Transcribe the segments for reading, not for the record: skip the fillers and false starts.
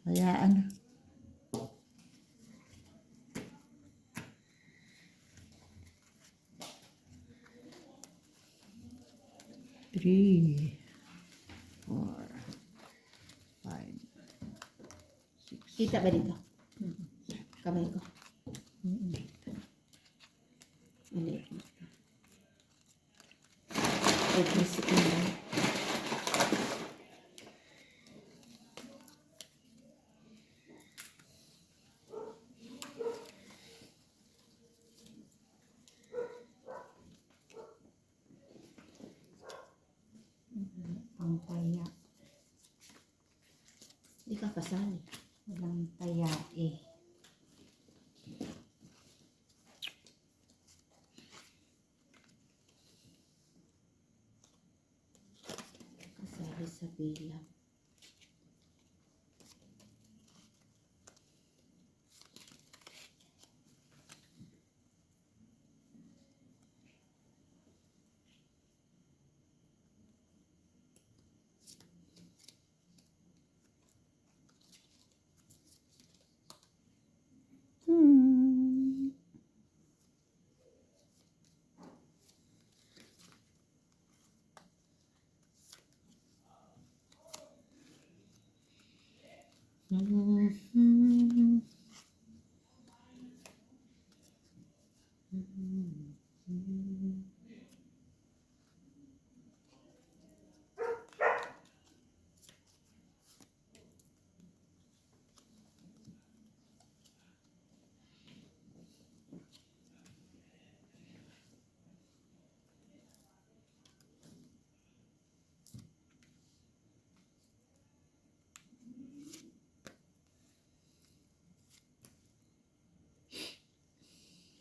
Hayaan. Three, 4, 5, 6. Kita ba dito? Kamay ko. Maliit na ito. Every second. Ang taya. Hindi ka kasali. Walang taya eh. Kasali sa bilang.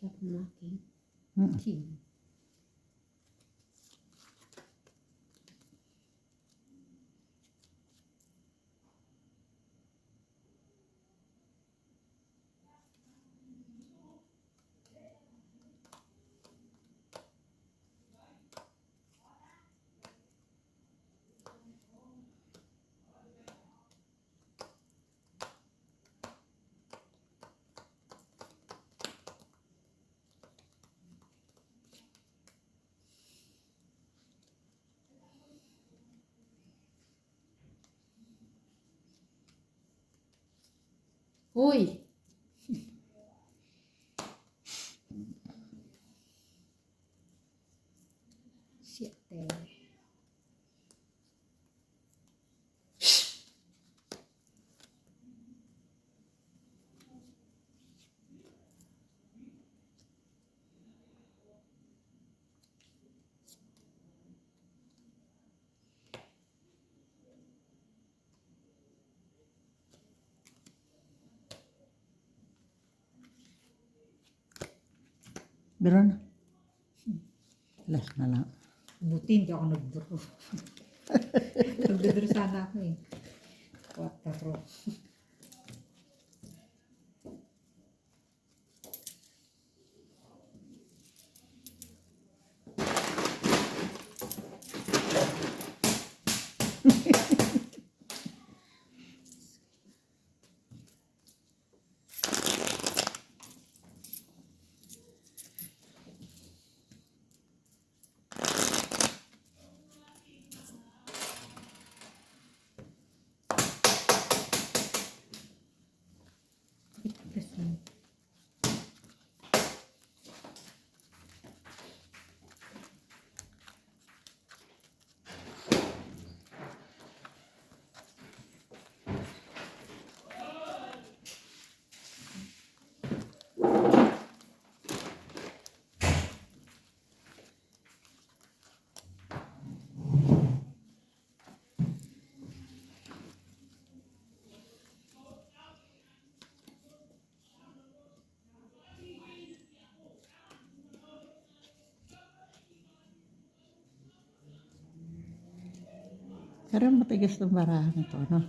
Sarap ng aking tea. Uy! Shit eh. Biro na. Last na lang. Buti hindi ako nag-draw. Nag-draw sana ako eh. 4. Pero matigas ng barahan ito, no?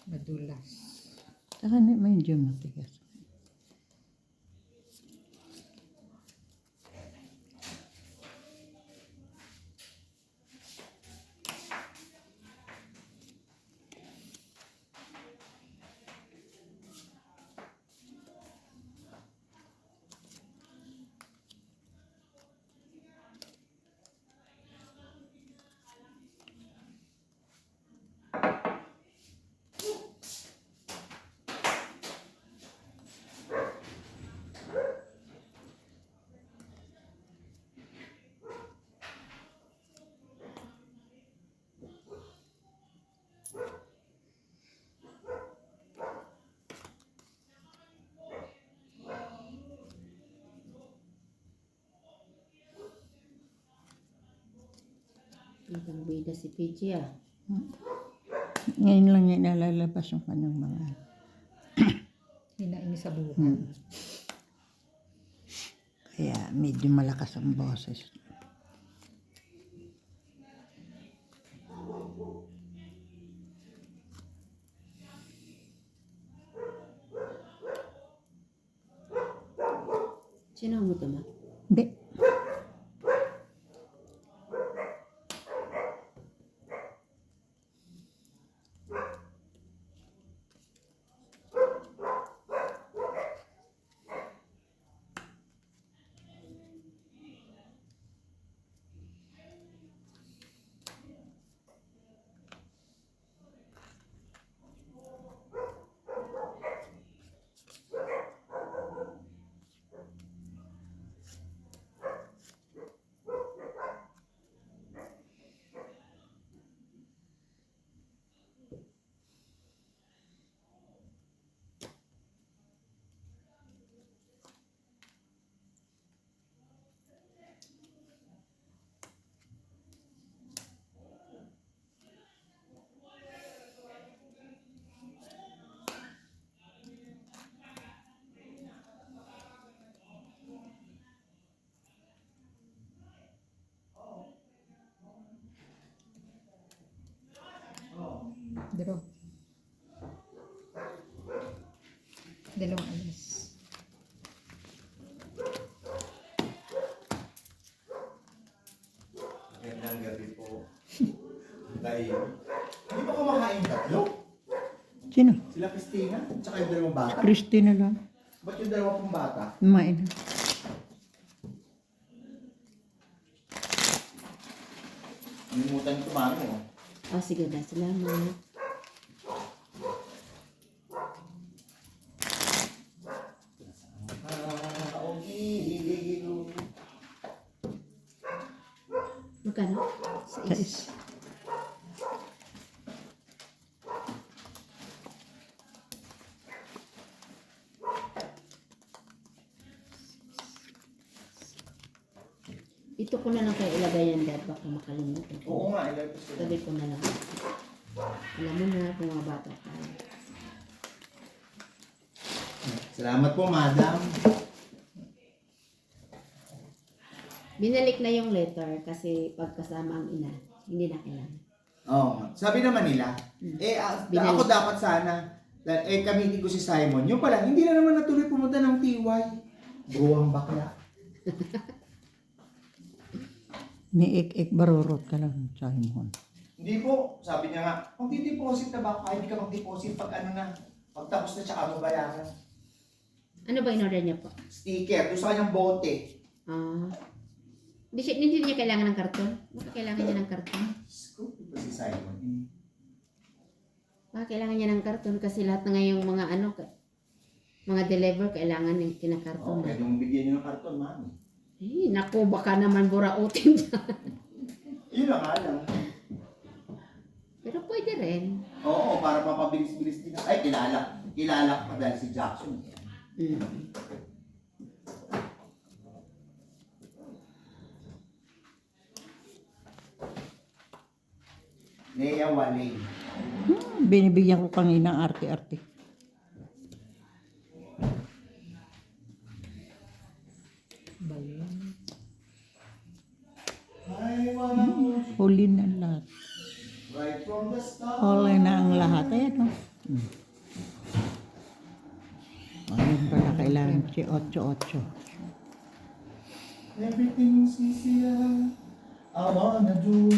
Madulas. Saka medyo matigas. Kitang bida si PJ ah. Ngayon lang niya nalalabas yung kanyang mga... Hinain sa buhay. Kaya medyo malakas ang boses. Sino mo ito ma? Hindi. Dalawa. Dalawang alas. Magandang gabi po. Tayo. Hindi ba kumakain tatlo? Sino? Sila Christina, tsaka yung dalawang bata. Christina lang. Ba't yung dalawa pong bata? Kumain na. Nalimutan ko mami mo. Oh, sige na. Salamat. Magkano? Sais. Ito ko na lang kayo ilagay yan, Dad. Baka makalimutan ko. Oo nga, ilagay ko sila. Tabi ko na lang. Alam mo na kung mga bata tayo. Salamat po, madam. Binalik na yung letter kasi pagkasama ang ina, hindi na kailangan. Oo. Sabi naman nila, ako dapat sana, kamitin ko si Simon. Yung pala, hindi na naman natuloy pumunta ng TY. Buwang bakla. Ni ik barurot ka lang, Simon. Hindi po, sabi niya nga, magdi-deposit na ba? Kahit hindi ka mag-deposit pag ano na, pagtapos na tsaka mo bayaran. Ano ba in-order niya po? Sticker, doon sa kanyang bote. Ah. Hindi niya kailangan ng karton? Baka kailangan niya ng karton? Scoop ito si Simon. Baka kailangan niya ng karton kasi lahat na ngayong mga ano, mga deliver kailangan ng kinakarton. Pwede mong bigyan niyo ng karton, mami. Eh, naku, baka naman burautin dyan. Yun lang nga lang. Pero pwede rin. Oo, para mapabilis-bilis din. Ay, kilala pa dahil si Jackson. Mm. Lea Walay. Binibigyan ko kanina ng arte-arte. Balon. I wanna move Huli na lahat. right from the start. Huli na ang lahat. Ayan o. Ayun pala, kailangan si 8-8. Everything's easier. I wanna do.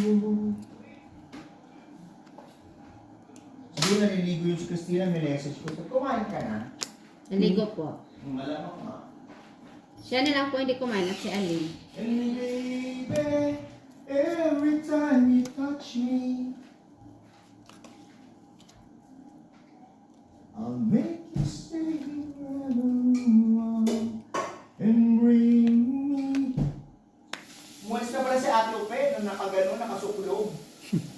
Siguro naliligo yung si Christina, may message ko. Sabi, kumain ka na? Naligo po. Malamang nga. Siya na lang po hindi kumain at si Aline. And baby, every time you touch me, I'll make you stay forever and bring me. Umalis na pala si Ate Upe nung nakagano, nakasuklog.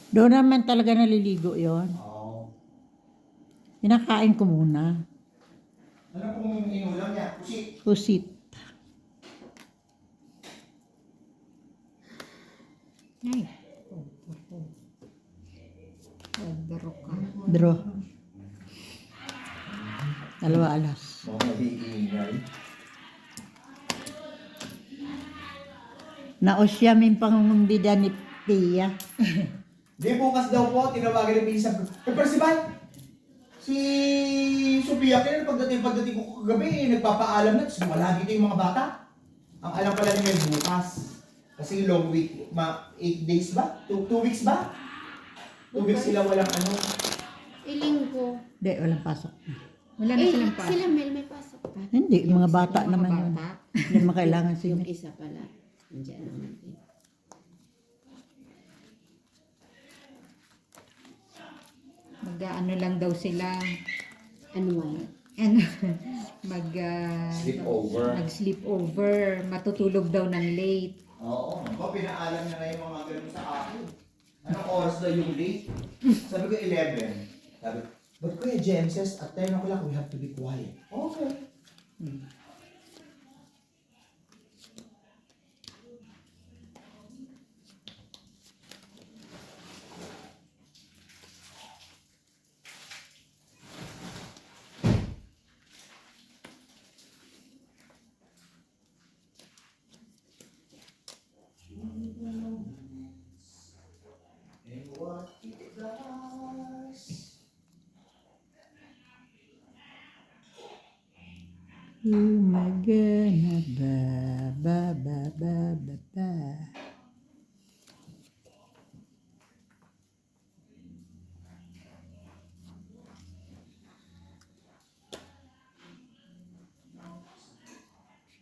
Doon naman talaga naliligo yon. Oo. Pinakain ko muna. Ano pong inulam niya? Kusi. Pusit. Ay. Daro ka. Draw. 2 alas. Mga hiingay. Naosyamin pangungumbida ni Pia. Di bukas daw po, tinawagan ng pinsan ko. Principal! Si Sophia, kaya pagdating ko kagabi, nagpapaalam na, tapos wala dito yung mga bata. Ang alam pala nila bukas. Kasi long week, 8 days ba? 2 weeks ba? 2 weeks sila walang ano. Linggo. Hindi, walang pasok. Wala na silang pa. Sila Mel, may pasok pa. Hindi, mga bata Mga naman yun. bata. Hindi makailangan Yung sila. isa pala. Nandiyan naman din. Mag-ano lang daw sila. Ano man? Ano? Sleep over. Mag-sleep over. Matutulog daw ng late. Oo, ako pinaalam na yung mga ganun sa akin. Anong oras daw yung late? Sabi ko 11. Sabi ko, but Kuya Jem says at 10 o'clock we have to be quiet. Okay. And what it does. Umagana ba.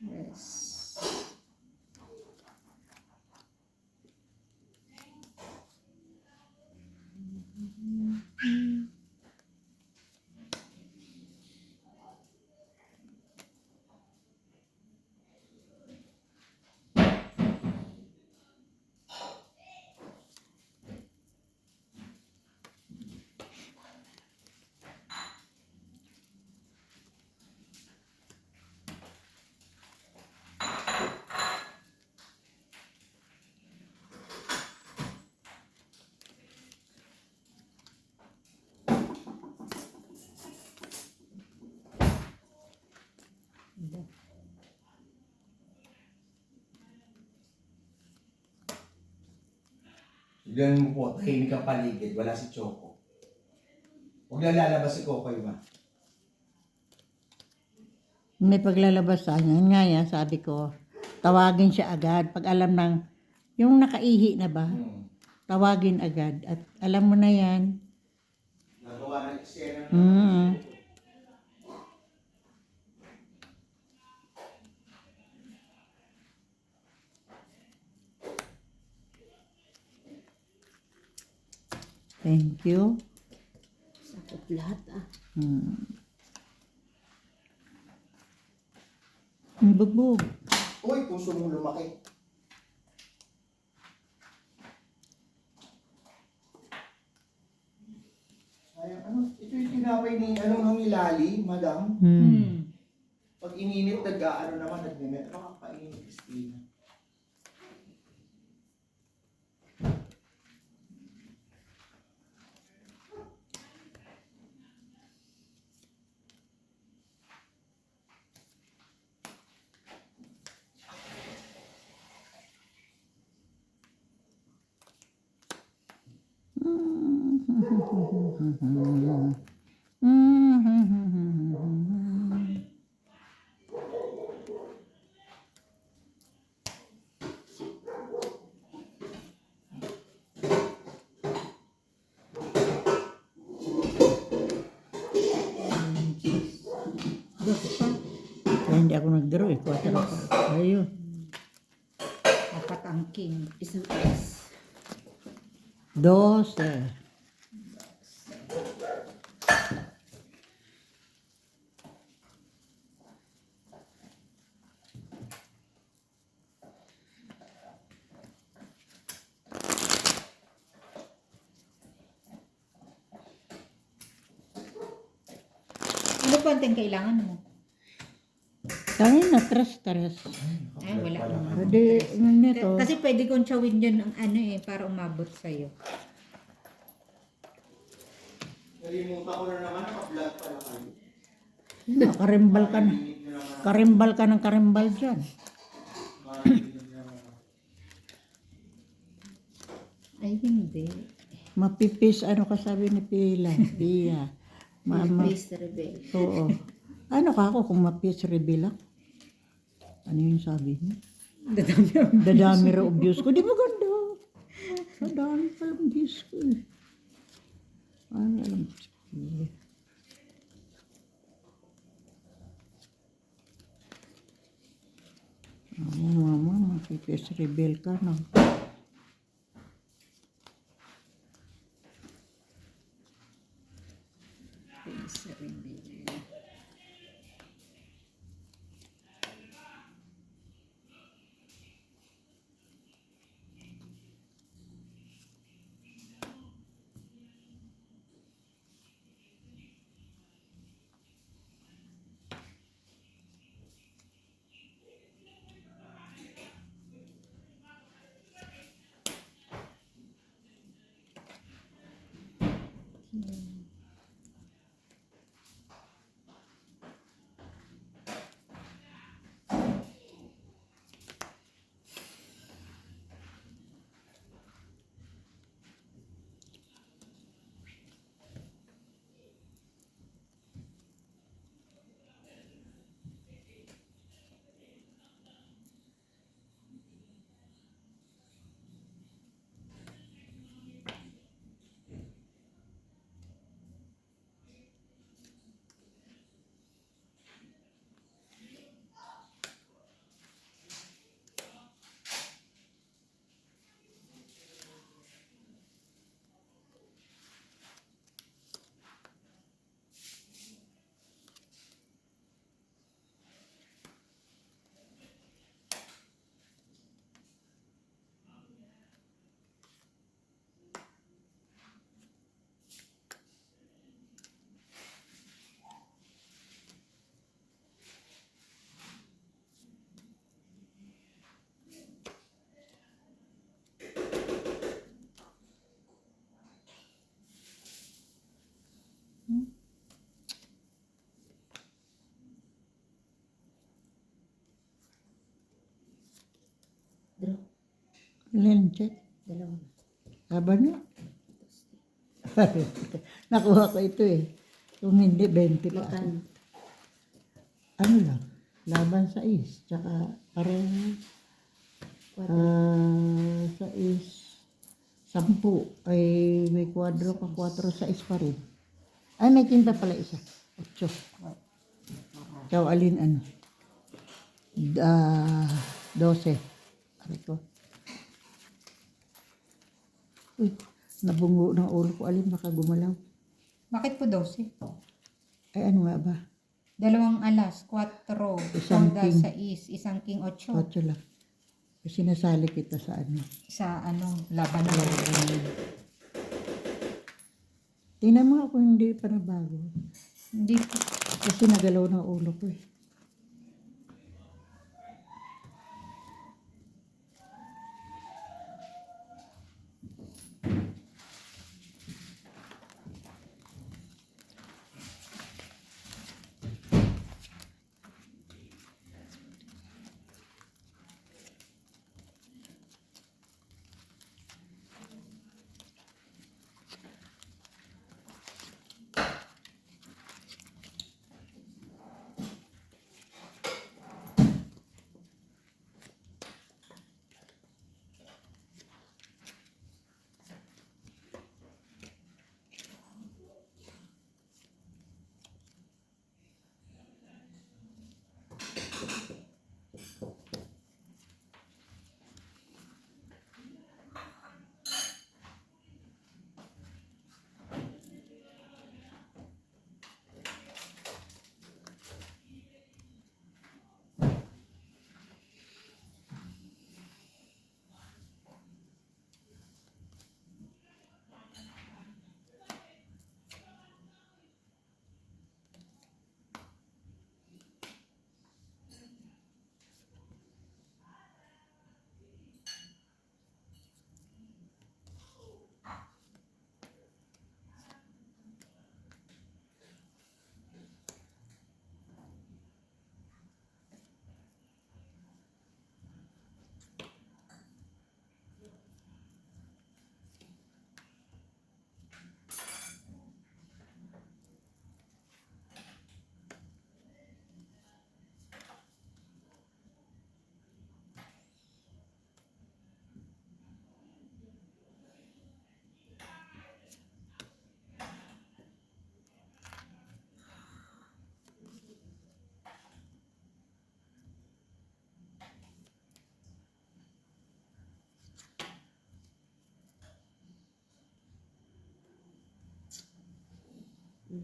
Yes. Tignan mo po, tahimik ang paligid, wala si Choco. Huwag lang lalabas si Kokoy ba? May paglalabas sa kanya. Yun nga yan, sabi ko, tawagin siya agad. Pag alam ng, yung nakaihi na ba, tawagin agad. At alam mo na yan. Nagawa ng eksena. Thank you. Sakot lahat ah. Ang bugbog. Uy, puso mong lumaki. Sayang, ano? Ito yung tinapay ni, anong nilali, madam? Pag ininit, nag-aano naman, nag-meme. Ano kakainin ni Christina? Kaya hindi ako nag-draw eh. 4 ako. Ayun. Dapat ang king. Isang oras. 12. Ano pa ang kailangan mo? Kami na tres. Ay, wala naman. Pwede, nito. Kasi pwede kong tsawin yun ang ano eh, para umabot sa'yo. Nalimutan ko na naman, naka-vlog pala kayo. Karimbal ka na. Karimbal ka ng karimbal dyan. Ay, hindi. Mapipis, ano ka sabi ni Pila? Pia. Mama. Please rebel. Oo. Ano ka ako kung mapis reveal ako? Ano yung sabi niya? Dadami raw views ko. Di maganda. Dadami palang views ko eh. Ano alam ko si Pia. Mama, mapipis reveal ka na. Face reveal. Draw. Lenche. Dalawa. Laban niya. Nakuha ko ito eh. Kung hindi, 20 pa. Magkano? Ano lang? Laban sa is. Tsaka parang sa is 10 ay may kwadro ka 4 sa is pa rin. Ay, may tinta pala isa. 8. Ikaw alin ano? 12. Ano ko? Uy, nabungo ng ulo ko. Alin baka gumalaw. Bakit po 12? Ay, ano nga ba? 2 alas, 4, Isang ronda king. 6, isang king 8. 8 lang. Kasi nasali kita sa ano. Sa laban na. Tingnan mo ako hindi pa nabago. Hindi po. Kasi nagalaw ng ulo ko eh.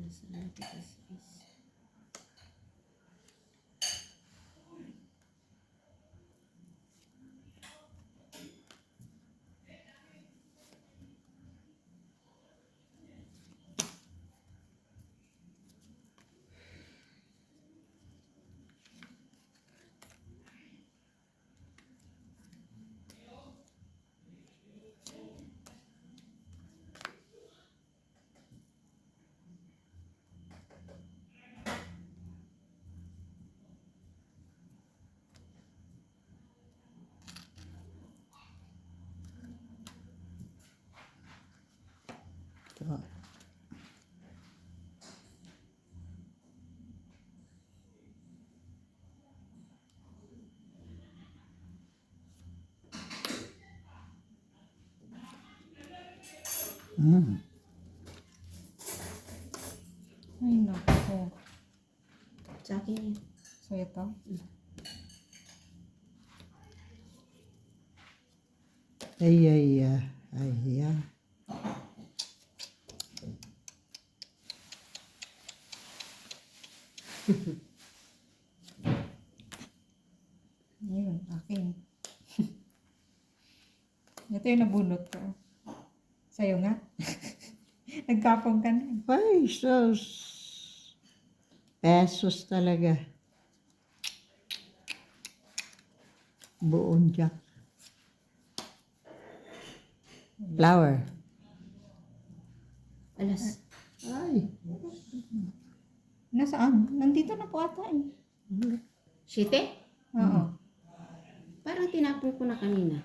Nasaan kita is. Ito. Ay, naku. Sa akin yan. So, ito. Ay, ay, ay, ay. Ayun, akin. Ito yung nabunot ko. Sa'yo nga. Nagkapong ka na. Ay, sus. Pesos talaga. Buong jack. Flower. Alas. Ay. Nasaan? Nandito na po ata eh. Shite? Oo. Parang tinapon ko na kanina.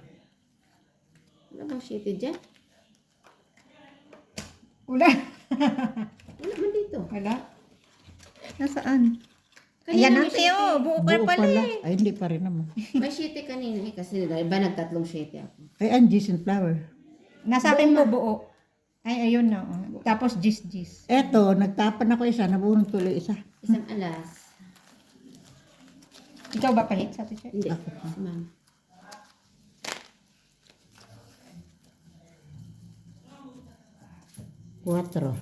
Wala bang shite dyan? Wala. Wala man dito. Wala. Nasaan? Kanina Ayan may natin oh. Buo ka Buo pala pala. eh. Ay, hindi pa rin naman. May shite kanina eh. Kasi ba nagtatlong shite ako. Ay, Angie's and flower. Nasa akin po buo. Ay, ayun na. Oh. Tapos gis. Eto, nagtapan ako isa, nabunod tuloy isa. Isang alas. Ikaw ba pahit sa teacher? Hindi. Si mama. Cuatro.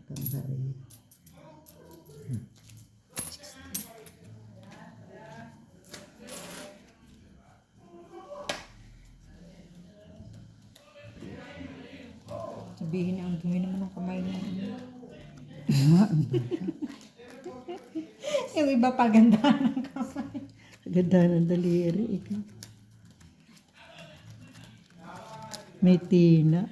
Itong hari. Sabihin niya, ang dumi naman ng kamay niya. Yung iba pa ganda ng kamay. Ganda ng daliri. Ikaw. May tina.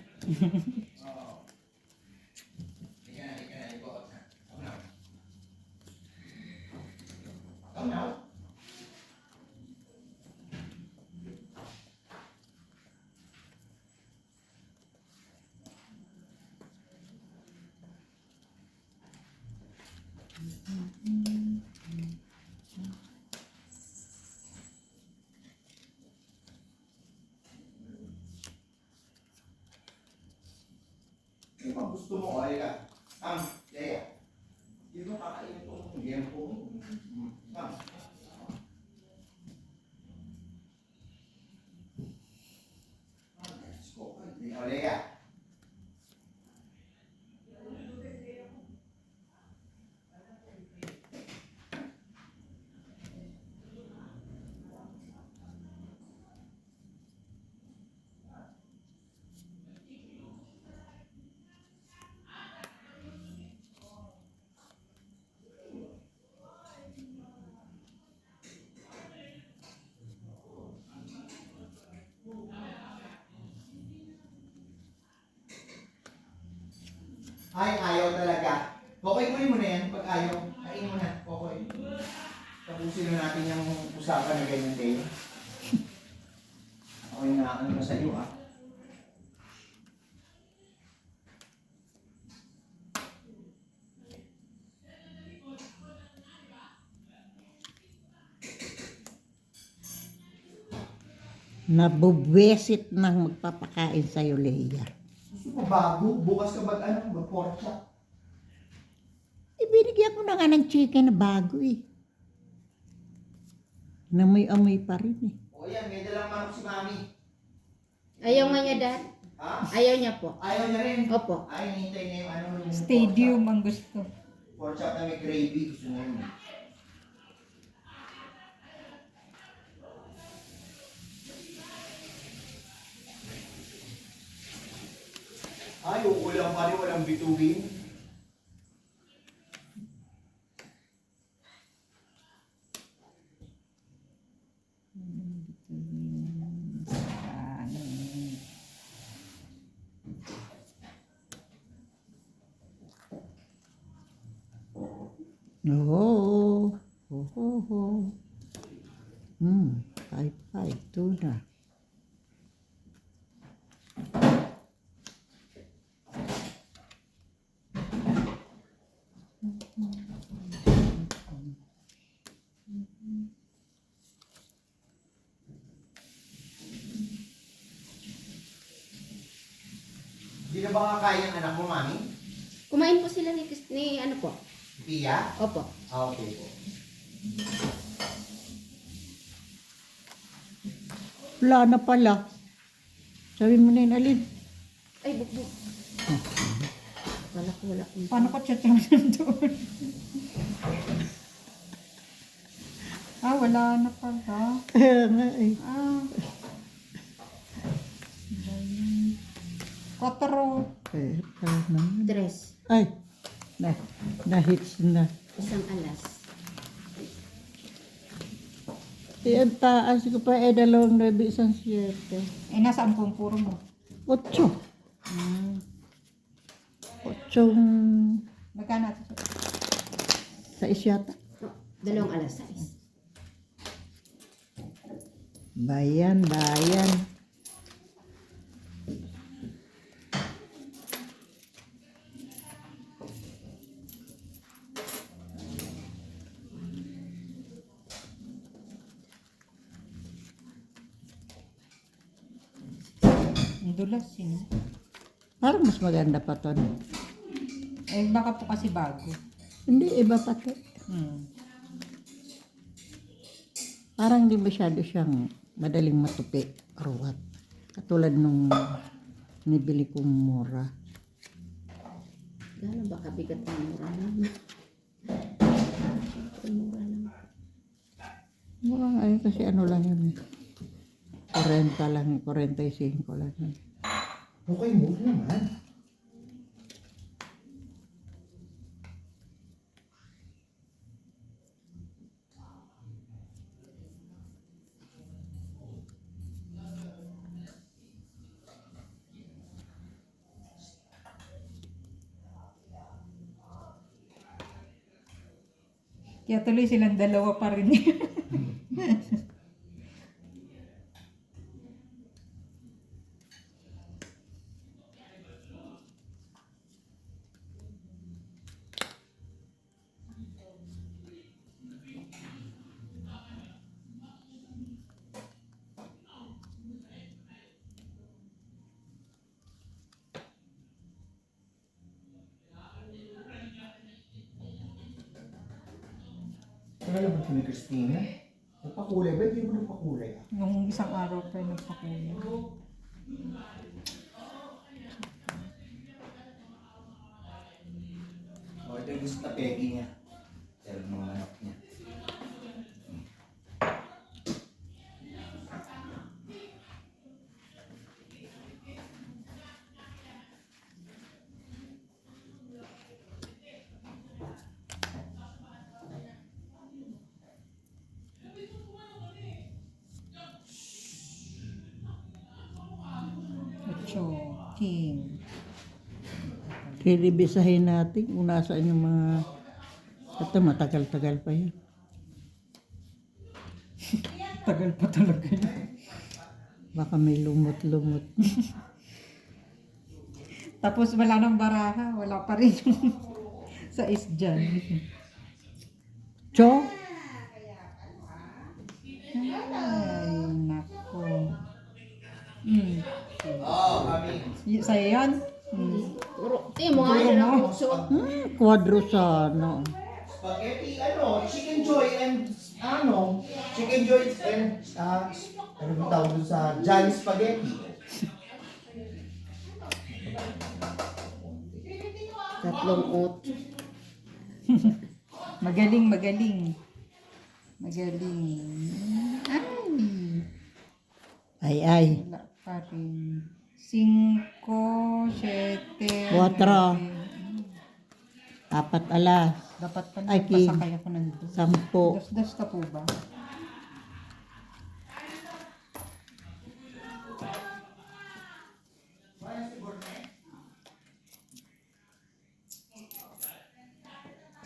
Ano ba gusto mo? Ay ka. Leia. Hindi mo kakainin itong game po. Let's go. Leia. Ay, ayaw talaga. Okay, kunin mo na yan. Pag ayaw, kain mo na. Okay. Tapusin na natin yung usapan na ganyan kayo. Ako yung nakakano na sa iyo, ha? Nabubwesit nang magpapakain sa'yo, Leia. Gusto mo bago? Bukas ka mag-pork chop. Ibinigyan ko na nga ng chicken na bago eh. Na may amoy pa rin eh. O yan, may dalang manok si Mami. Ayaw nga niya, Dad. Ha? Ayaw niya po. Ayaw niya rin. Opo. Ay, hinihintay niya yung ano. Yung Stadium ang gusto. Pork chop na may gravy. Gusto niya yun. Ay, uulam pa rin. Walang bituin. Oo. Oh. Kahit tuna. Hindi na ba kakain ang anak mo, Mami? Kumain po sila ni ano po? Pia? Opo. Ah, okay po. Wala na pala. Sabi mo na yun, Alin. Ay, bukbuk. Wala ko, wala ko. Paano ko chat-chat doon? Wala na pala. Kaya nga eh. Kotoro. Kaya pala naman. Dress. Ay, na-hits na. Isang alas. Ang taas ko pa 2,9, 7. Nasaan po ang puro mo? 8. 8 Magkano ito? sa isyata. 2 alas size. Bayan. Ang dulas yun. Parang mas maganda pa to. No? Baka po kasi bago. Hindi, iba pa to. Parang di masyado siyang madaling matupi or what. Katulad nung nibili kong mura. Gano'n ba kabigat ang mura lang? Mura lang. Mura nga yun kasi ano lang yun eh. 40 lang, 45 lang yun. Okay, move naman. Kaya tuloy silang dalawa pa rin. Ano naman ito ni Christina? Nagpakulay ba? Hindi mo nagpakulay. Nung isang araw pa yung nagpakulo. O, ito yung gusto na Peggy niya. Pero mga anak niya. King. Riribisahin natin kung nasaan yung mga... Ito, matagal-tagal pa yan. Tagal pa talaga yun. Baka may lumot-lumot. Tapos wala nang baraha. Wala pa rin yung sais dyan. Cho? Ay, nako. Sa'yo yan? Puro. Tingnan mo nga Puro yun mo. ang suot. Quadro sana. Spaghetti, chicken joy and, chicken joy and, ano ba tawag dun sa Jolly Spaghetti? Tatlong ot. Magaling, magaling. Magaling. Ay, Ay. wala pa rin. 5, 7, 4. 4 alas. Dapat pa Ay, King. pasakay ako ng dos. 10. Das-das ka po ba?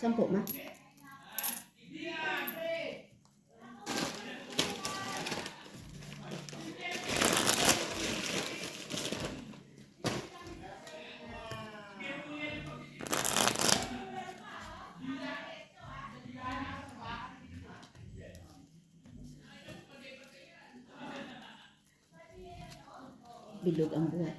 Sampo, ma? Bilog ang buhat.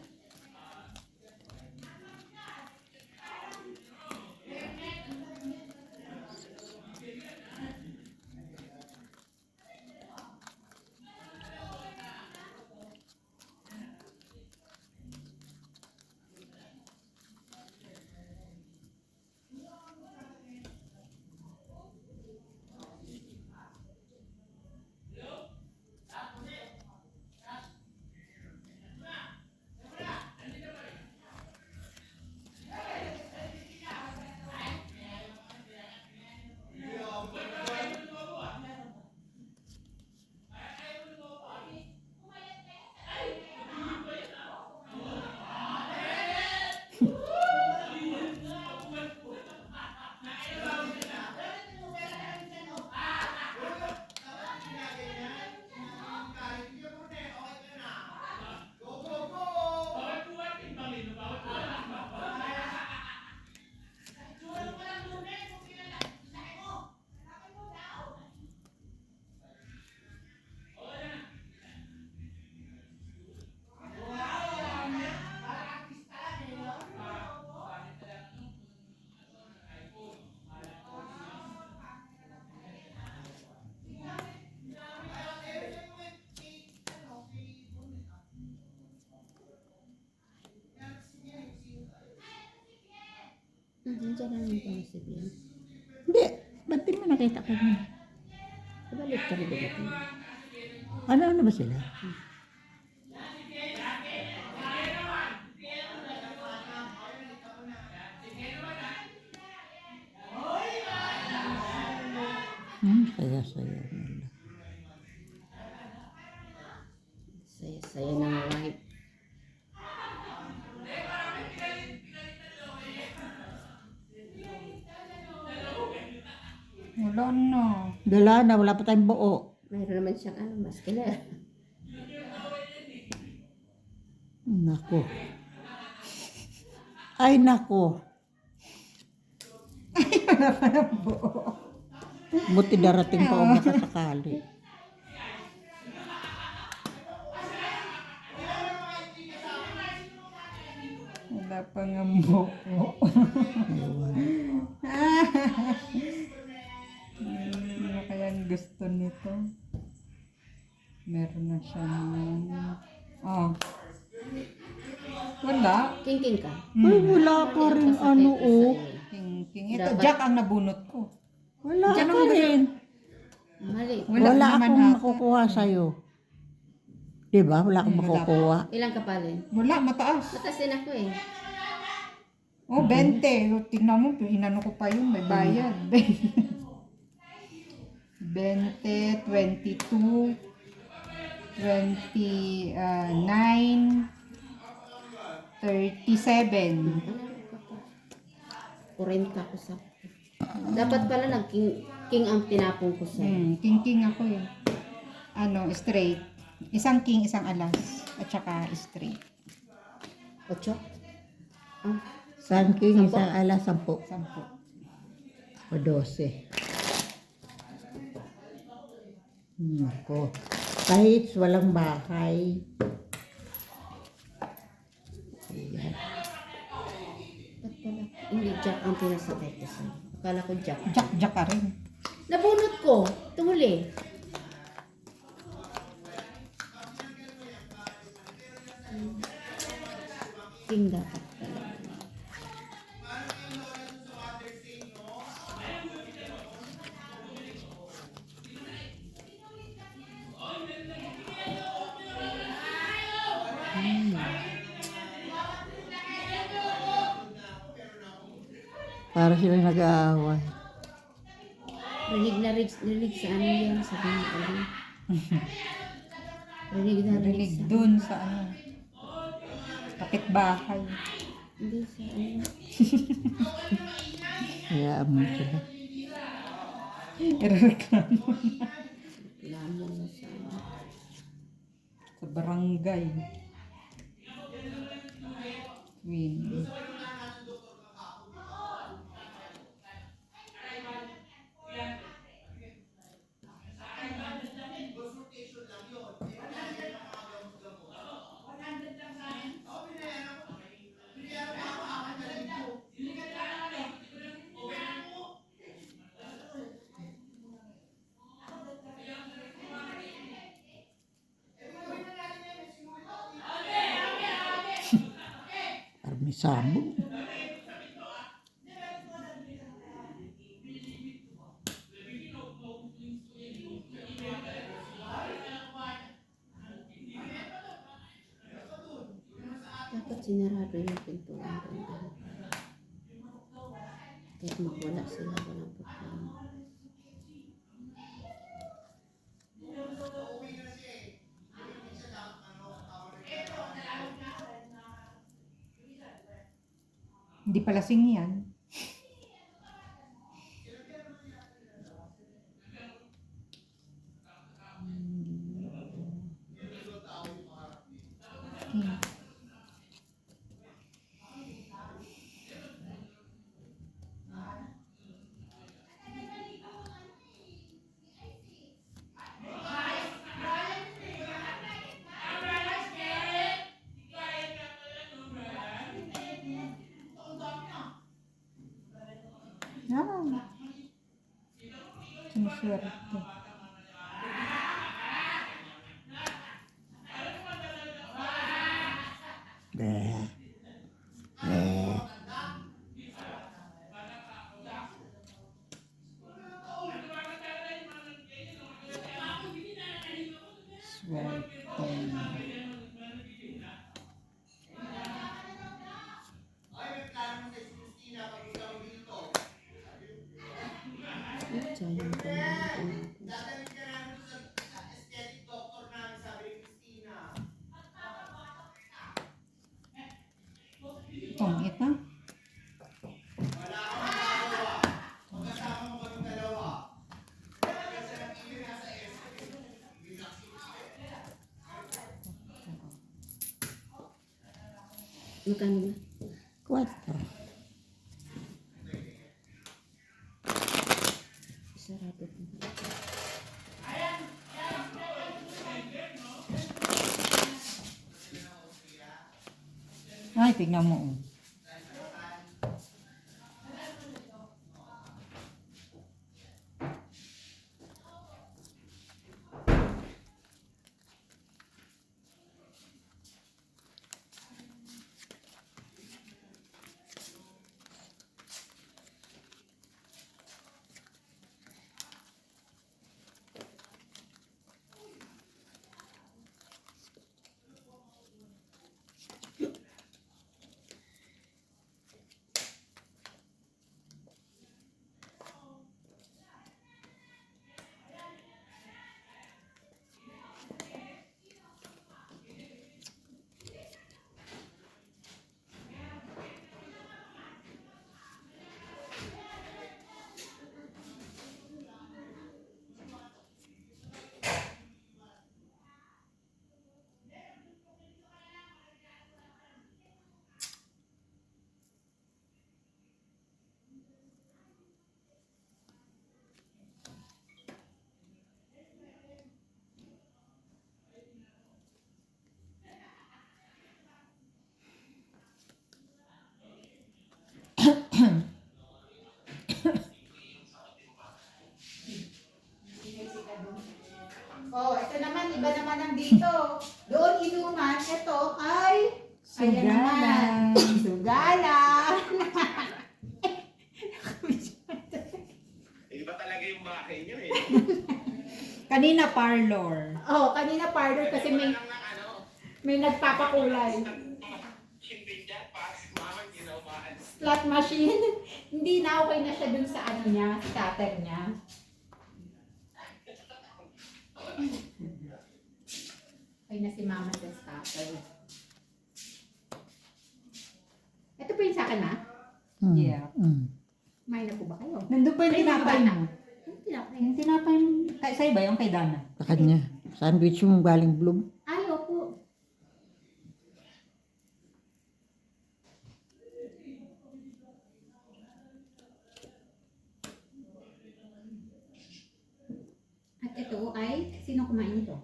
Nandiyan na lang ito si Bian. Hindi. Ba't di mo nakita ka mo? Balik ka rin dito. Ano ba sila? Saya-saya nila. Saya-saya na nga kahit. Wala na. Dala na, wala pa tayong buo. Mayroon naman siyang muscular. Nako. Ay, nako. Wala pa ng buo. Buti darating pa o makasakali. Wala pa nga buo. Ano kaya ang gusto nito? Meron na siyang... Oh. Wala. King ka. Ay, wala pa rin ano oh. King. Ito, Dapat- Jack ang nabunot ko. Wala Diyan ka ang gusto- rin. Mali. Wala naman akong ata. makukuha sa'yo. Diba? Wala akong Wala. makukuha. Ilang kapalin? Wala, mataas. Matas din ako eh. Oh, 20. Oh, tingnan mo, inano ko pa yun, may bayad. 20, 22, 29, 37. 40 ko sa... Dapat pala king ang tinapong ko sa... King ako eh. Ano, straight. Isang king, isang alas. At saka straight. 8? Ah, Sangking, Sampo. isang alas, 10. 10. O 12. Nako. Kahit walang bahay. Hindi, Jack ang pinasakit ko sa'yo. Akala ko Jack. Jack ka rin. Nabunot ko. Tumuli. King dapat talaga. Para sila nag-aaway. Rinig sa ano yan, sabi ni Ali. Rinig Narinig sa dun sa ano. Kapitbahay. Hindi sa ano. Hayaan mo sila. Irereklamo Lamo na sa ano. sa barangay. Win. Parang may sabog. Dapat sinarado yung pintuan doon. Kahit makwala sila, walang problema. Hindi pala sing yan. Okay. Ah. Sinuswerte. Bleh. Bleh. Swerte. Sayang ko naman. Pangit ha? Magkano ba? 4. Sarado ko. Ay, tignan mo. Oh. Ayan naman. Sugala. Iba talaga yung bahay niyo eh. Kanina parlor. Oh, kanina parlor kasi may Lang ng ano, nagpapakulay. hindi dyan, pas, mama, ginawahan. Slot machine. Hindi na okay na siya dun sa ano niya, scatter niya. Okay na si mama sa scatter. Ito po yung sa akin, ha? Yeah. May na po ba kayo? Nandun pa yung Ay, mga tinapay bata. mo. Yung tinapay. Yung tinapay mo. Sa'yo ba yung kay Dana? Sa kanya. Sandwich mo galing Bloom. Ay, opo. At ito ay, sino kumain ito?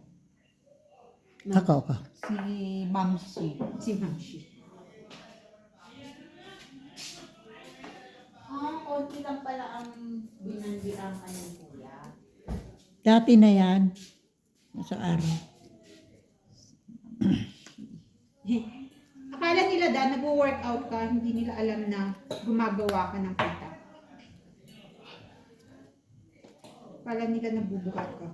Ako. Si Mamsi. Si Mamshi. Konti lang pala ang binandian ka ng kuya. Dati na yan. Nasa araw. Akala nila nag-workout ka, hindi nila alam na gumagawa ka ng kita. Akala nila nabubuhat ka.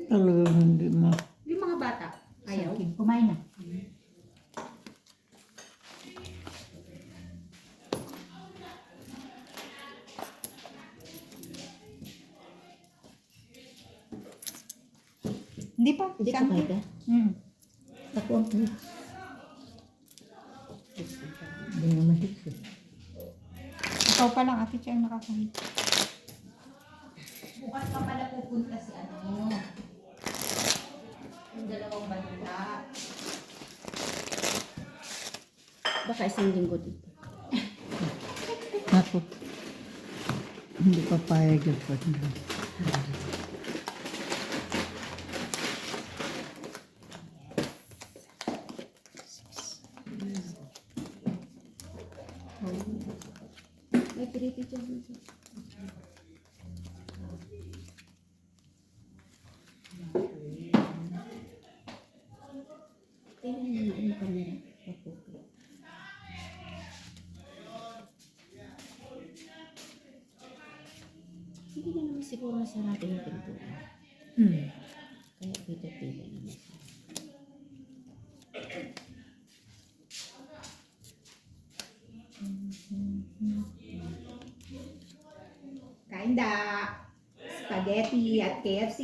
Talagang hindi mo. Yung mga bata, ayaw. Sige, kumain na. Hindi pa. Hindi ka Saan? pwede. Ako ang hindi naman hito. Ikaw pa lang, Ate Chia, ang nakakain. Bukas pa pala pupunta si ano. Yung dalawang banda. Baka isang linggo dito. Ako. Hindi pa payag yung pagkain. May piriti dyan. Tingnan nyo na yung camera. Papupo. Hindi na naman siguro sarado yung pintuan. Kaya pito-pito naman. Kain da! Spaghetti at KFC.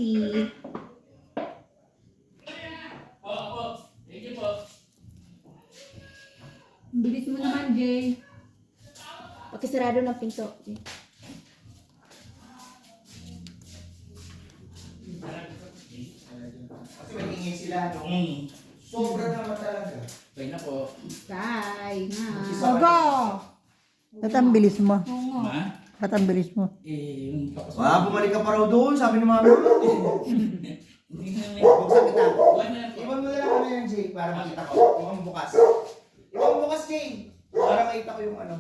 Ang bilis mo naman, Jay. Pakisarado ng pinto, Jay. Kasi may ingay sila, no? Sobra naman talaga. Kaya na po. Bye nga. Ogo! Ba't ang bilis mo? Oo. Ma? Ba't ang bilis mo? Yung tapos. Bumalik ka pa raw doon, sabi ni mama. Hindi na may... Buksan kita. Buwan na po. Iwan mo na lang ano yan, Jay, para makita ko. Iwan mo bukas. Iwan mo bukas, Jay. Para makita ko yung ano.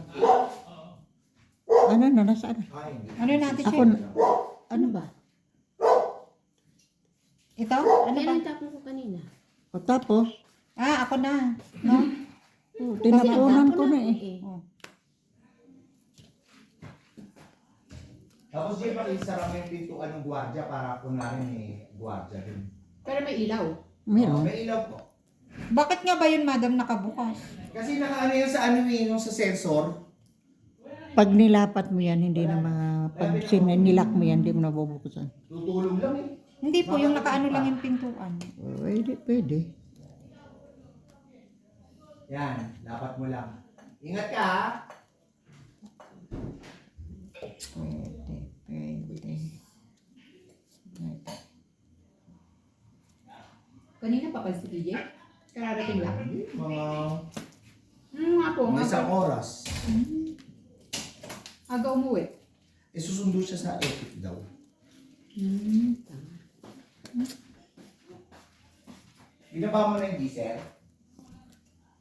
Ano na, nasaan? Ay, hindi. Ano na, Ate Ako Chia? na. Ano ba? Ito? Ano Ano ba? yung tapon ko kanina? O tapos, Ako na. No? tinapunan ko na eh. Oh. Tapos, Jay, pakisara mo yung pintuan ng gwardiya para kunwari may gwardiya din. Pero may ilaw. Meron. May ilaw po. Bakit nga ba yun, madam, nakabukas? Kasi nakaano yun sa ano yun, yung sa sensor. Pag nilapat mo yan, hindi na pag nilak mo yan, hindi mo nabubukusan. Tutulog lang eh. Hindi po, yung nakaano lang yung pintuan. Pwede. Yan, dapat mo lang. Ingat ka ha. Pwede. Kanina pa pa si DJ? Kararating lang. Mga Nga po. mga isang oras. Aga umuwi. Eh, susundo siya sa epic daw. Binaba mo na yung diesel?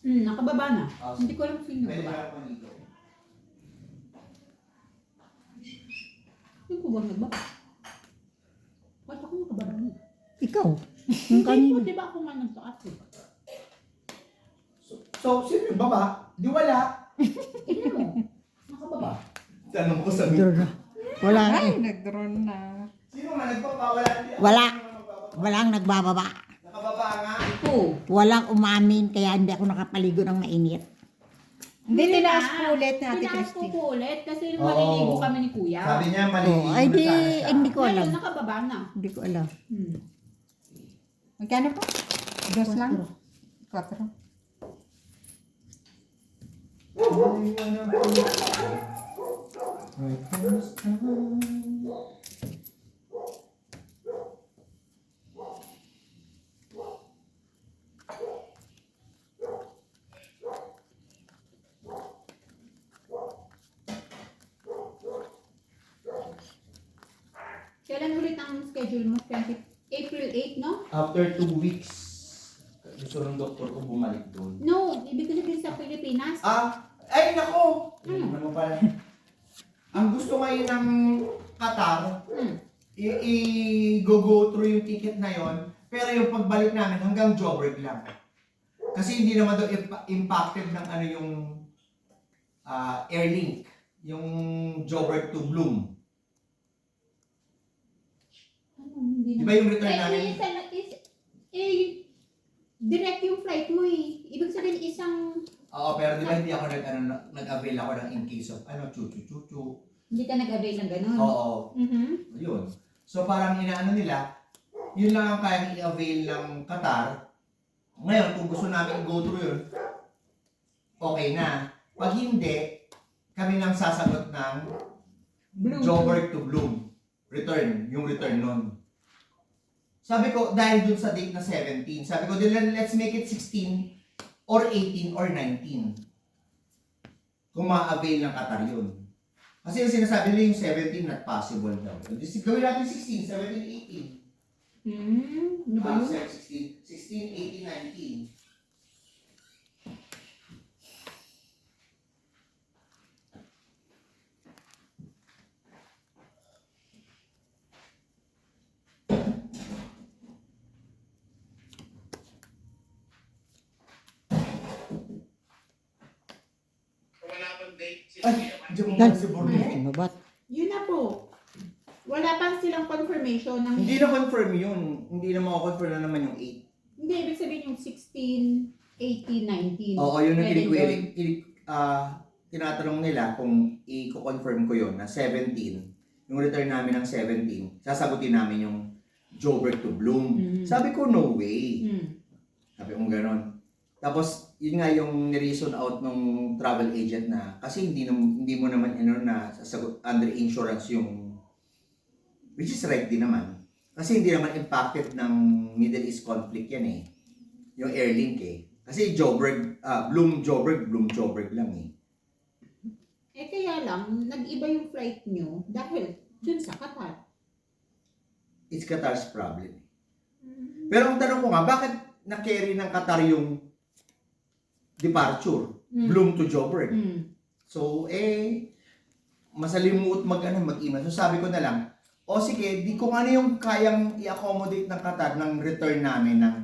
Nakababa na. Ah, Hindi ko alam kung sino Pwede ba. ba ako dito? Yung ko bang nagbaba? Ba't ako nakabarang? Ikaw. Yung Hindi po, kanina. di ba ako nga nagtaas eh? So, sino yung baba? Di wala. Tingnan mo. Nakababa. Tanong ko sa Dur- Wala na Ay, eh. nag-drone na. Sino nga nagpapawala? Wala. Walang nagbababa. Nakababa nga. Oo. Walang umamin kaya hindi ako nakapaligo ng mainit. Hindi, tinaas po ulit ni Ate Tinaas ko Christy. po ulit kasi Oo. maliligo kami ni Kuya. Sabi niya, maliligo Oh, ay na di, sana siya. hindi ko alam. Ngayon, nakababa na. Hindi ko alam. Magkano po? Dos lang? 4. Kailan ulit ang schedule mo? April 8, no? After 2 weeks, gusto ng doktor ko bumalik doon. No, ibig sabihin sa Pilipinas. Ay nako! Ano pala? Ang gusto ngayon ng Qatar, i-go through yung ticket na yon, pero yung pagbalik namin hanggang Joburg lang. Kasi hindi naman daw impacted ng ano yung Airlink, yung Joburg to Bloom. Di ba yung return namin? Direct yung flight mo eh. Ibig sabihin isang, Oo, pero di ba hindi ako nag-avail ako ng in case of chuchu-chuchu. hindi ka nag-avail ng ganun. Oo, Mhm. yun. So parang inaano nila, yun lang ang kayang i-avail ng Qatar. Ngayon, kung gusto namin go through yun, okay na. Pag hindi, kami nang sasagot ng Blue. Joburg to Bloom. Return, yung return nun. Sabi ko, dahil dun sa date na 17, sabi ko, let's make it 16 or 18 or 19. Kung ma-avail ng Qatar yun. Kasi yung sinasabi nila yung 17 not possible daw. Gawin natin 16, 17, 18. Ano ba yun? 16, 18, 19. Kung wala pang date, si Ay, Kuya diyan mo Dan. na si Borne. Mabat. Yun na po. Wala pang silang confirmation ng... Hindi na confirm yun. Hindi na makakonfirm na naman yung 8. Hindi, ibig sabihin yung 16, 18, 19. Oo, yun ang Pwede kinikwiri. doon. Tinatanong nila kung i-confirm ko yun na 17, yung return namin ng 17, sasagutin namin yung Joburg to Bloom. Sabi ko, no way. Sabi ko gano'n. Tapos, yun nga yung ni-reason out ng travel agent na kasi hindi mo naman na sasagot under insurance yung which is right din naman. Kasi hindi naman impacted ng Middle East conflict yan eh. Yung Airlink eh. Kasi Joburg, Bloom Joburg lang eh. Eh kaya lang, nag-iba yung flight nyo dahil dun sa Qatar. It's Qatar's problem. Pero ang tanong ko nga, bakit na-carry ng Qatar yung departure? Bloom to Joburg. So, masalimuot mag-email. So, sabi ko na lang, o sige, di ko ano yung kayang i-accommodate ng Qatar ng return namin ng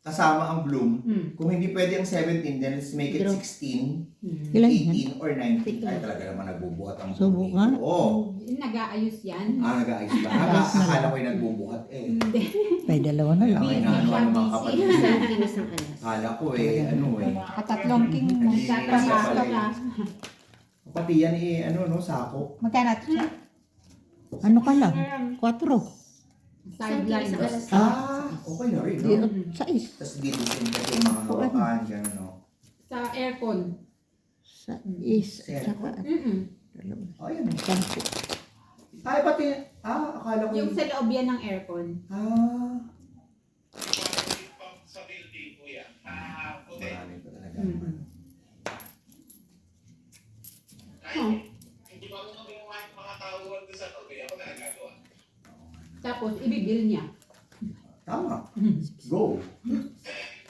kasama ang Bloom. Kung hindi pwede ang 17, then let's make it 16, Ilan yan? 18, or 19. Ay, talaga naman nagbubuhat ang Subo Bloom. nga. Oo. Nag-aayos yan. Nag-aayos ba? Akala ko yung nagbubuhat eh. Hindi. May dalawa na lang. Kaya may naano mga kapatid. Isang kilos ng alas. Akala ko ano Katatlong king mo. Nagkakasasto ka. Pati yan sako. Magkano ito siya? Ano ka lang? 4. Sideline. Okay na rin, Di, no? 6. Tapos dito yung mga hawakan, gano'n, no? Sa aircon. Sa is. Saka. Dalawa. Oh, yan. 10. Ay, pati, akala ko Yung sa loob yan ng aircon. sa building, Kuya. Puti. Marami pa talaga. Kahit hindi ba mo kami mga tawag doon sa loob, ako na nagagawa. Tapos, ibibil niya. Tama. Go.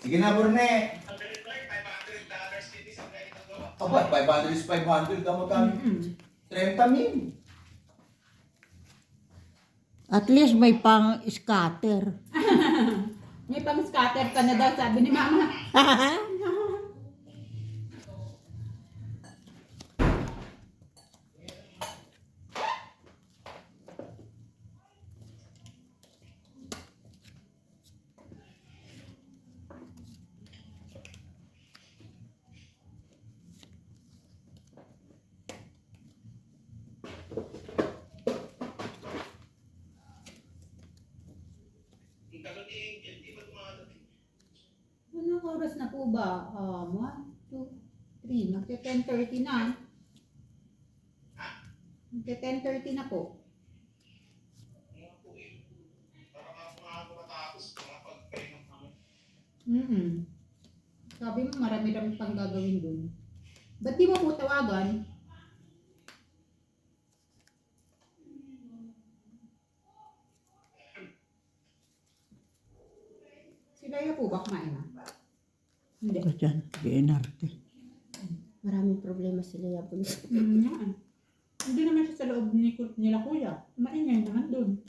Sige na, Borne. Ang ganito ay $500 din isang ganitong gawa. Aba, 500 is 500. Magkano? 30 min. At least may pang-scatter. May pang-scatter ka na daw, sabi ni Mama. Ang tagal ni Angel, di ba dumadating? Anong oras na po ba? 1, 2, 3. Magte-10:30 na. Magte-10:30 na po. Ano po eh. Para mga matapos, mga pagpahinga naman. Sabi mo, marami-rami pang gagawin dun. Ba't di mo po tawagan? Sila ya po ba kumain na? Hindi. Ito dyan, BNRT. Maraming problema sila yapon. Yan. Hindi naman siya sa loob nila kuya. Maingay naman dun.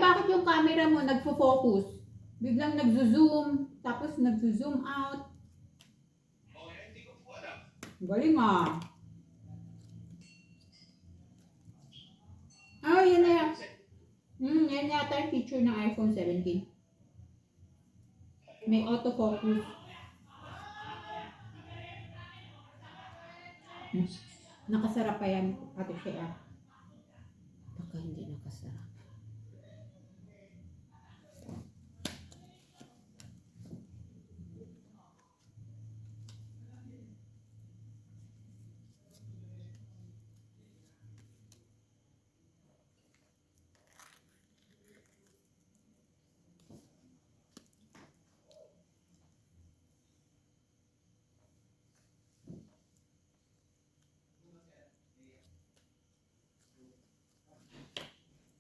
Bakit yung camera mo nagfo-focus? Biglang nagzo-zoom, tapos nagzo-zoom out. Okay, hindi ko po alam. Galing ah. Yan na yan. Yan yata yung feature ng iPhone 17. May autofocus. Nakasara pa yan, Ate Shea. Baka hindi nakasara.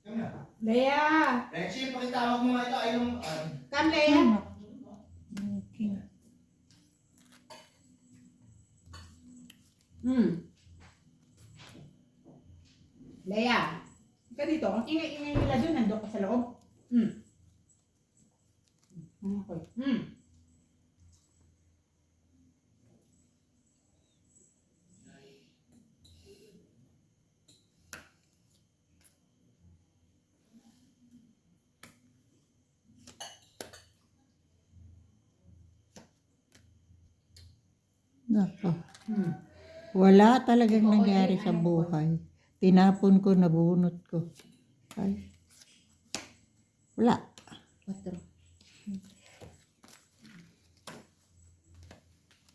Yan na. Lea! Rexy, pakitawag mo nga ito ay nung... Come, Lea! Okay. Lea! Ka dito. Ang ingay-ingay nila doon. Nandun ka sa loob. Okay. Nako. Wala talagang nangyari sa buhay. Tinapon ko, nabunot ko. Ay. Wala. 4.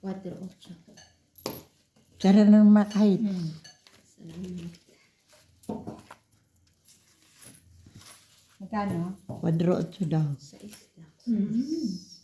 4, 8. Tara na makahit. Salamat. Magkano? Kwadro 8 daw. 6 lang.